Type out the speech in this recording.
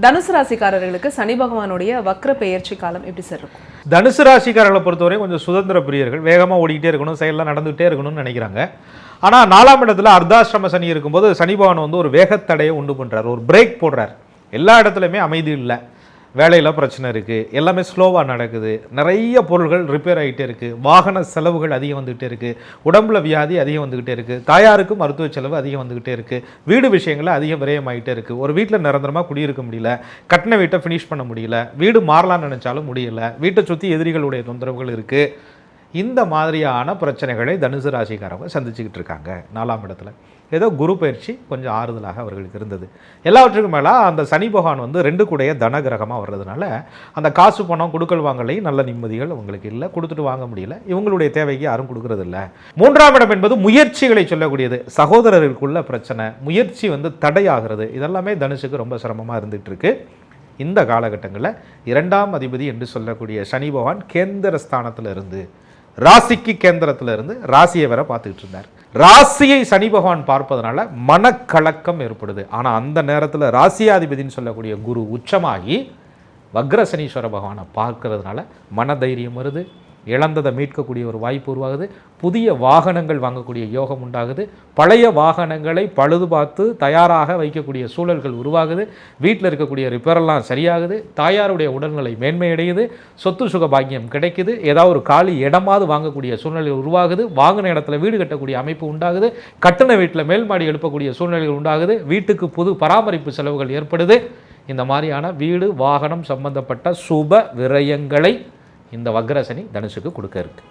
தனுசு ராசிக்காரர்களுக்கு சனி பகவானுடைய வக்ர பெயர்ச்சி காலம் எப்படி சார் இருக்கும்? தனுசு ராசிக்காரர்களை பொறுத்தவரை கொஞ்சம் சுதந்திர பிரியர்கள், வேகமாக ஓடிக்கிட்டே இருக்கணும், செயலெல்லாம் நடந்துகிட்டே இருக்கணும்னு நினைக்கிறாங்க. ஆனால் 4ஆம் இடத்துல அர்த்தாசிரம சனி இருக்கும்போது சனி பகவான் வந்து ஒரு வேகத்தடையை உண்டு பண்ணுறார், ஒரு பிரேக் போடுறார். எல்லா இடத்துலையுமே அமைதி இல்லை, வேலையில் பிரச்சனை இருக்குது, எல்லாமே ஸ்லோவாக நடக்குது, நிறைய பொருள்கள் ரிப்பேர் ஆகிட்டே இருக்குது, வாகன செலவுகள் அதிகம் வந்துக்கிட்டே இருக்குது, உடம்புல வியாதி அதிகம் வந்துக்கிட்டே இருக்குது, தாயாருக்கு மருத்துவ செலவு அதிகம் வந்துக்கிட்டே இருக்குது, வீடு விஷயங்களில் அதிகம் விரயமாகிட்டே இருக்குது, ஒரு வீட்டில் நிரந்தரமாக குடியிருக்க முடியல, கட்டின வீட்டை ஃபினிஷ் பண்ண முடியல, வீடு மாறலாம்னு நினச்சாலும் முடியல, வீட்டை சுற்றி எதிரிகளுடைய தொந்தரவுகள் இருக்குது. இந்த மாதிரியான பிரச்சனைகளை தனுசு ராசிக்காரங்க சந்திச்சுக்கிட்டு இருக்காங்க. 4ஆம் இடத்துல ஏதோ குரு பயிற்சி கொஞ்சம் ஆறுதலாக அவர்களுக்கு இருந்தது. எல்லாவற்றுக்கும் மேலே அந்த சனி பகவான் வந்து 2 கூடைய தன கிரகமாக வர்றதுனால அந்த காசு பணம் கொடுக்கல் வாங்கலையும் நல்ல நிம்மதிகள் உங்களுக்கு இல்லை, கொடுத்துட்டு வாங்க முடியல, இவங்களுடைய தேவைக்கு யாரும் கொடுக்கறது இல்லை. 3ஆம் இடம் என்பது முயற்சிகளை சொல்லக்கூடியது. சகோதரர்களுக்குள்ள பிரச்சனை, முயற்சி வந்து தடையாகிறது, இதெல்லாமே தனுசுக்கு ரொம்ப சிரமமாக இருந்துகிட்டு இருக்கு. இந்த காலகட்டங்களில் 2ஆம் அதிபதி என்று சொல்லக்கூடிய சனி பகவான் கேந்திர ஸ்தானத்தில் இருந்து, ராசிக்கு கேந்திரத்தில் இருந்து ராசியை வர பார்த்துக்கிட்டு இருந்தார். ராசியை சனி பகவான் பார்ப்பதனால மனக்கலக்கம் ஏற்படுது. ஆனால் அந்த நேரத்தில் ராசியாதிபதினு சொல்லக்கூடிய குரு உச்சமாகி வக்ரசனீஸ்வர பகவானை பார்க்கறதுனால மனதைரியம் வருது, இழந்ததை மீட்கக்கூடிய ஒரு வாய்ப்பு உருவாகுது, புதிய வாகனங்கள் வாங்கக்கூடிய யோகம் உண்டாகுது, பழைய வாகனங்களை பழுது பார்த்து தயாராக வைக்கக்கூடிய சூழல்கள் உருவாகுது, வீட்டில் இருக்கக்கூடிய ரிப்பேரெல்லாம் சரியாகுது, தாயாருடைய உடல்நிலை மேன்மையடையுது, சொத்து சுக பாக்கியம் கிடைக்குது, ஏதாவது ஒரு காலி இடமாவது வாங்கக்கூடிய சூழ்நிலை உருவாகுது, வாங்கின இடத்துல வீடு கட்டக்கூடிய அமைப்பு உண்டாகுது, கட்டின வீட்டில் மேல் மாடி எழுப்பக்கூடிய சூழ்நிலைகள் உண்டாகுது, வீட்டுக்கு புது பராமரிப்பு செலவுகள் ஏற்படுது. இந்த மாதிரியான வீடு வாகனம் சம்பந்தப்பட்ட சுப விரயங்களை இந்த வக்ரசனி தனுசுக்கு கொடுக்க இருக்கு.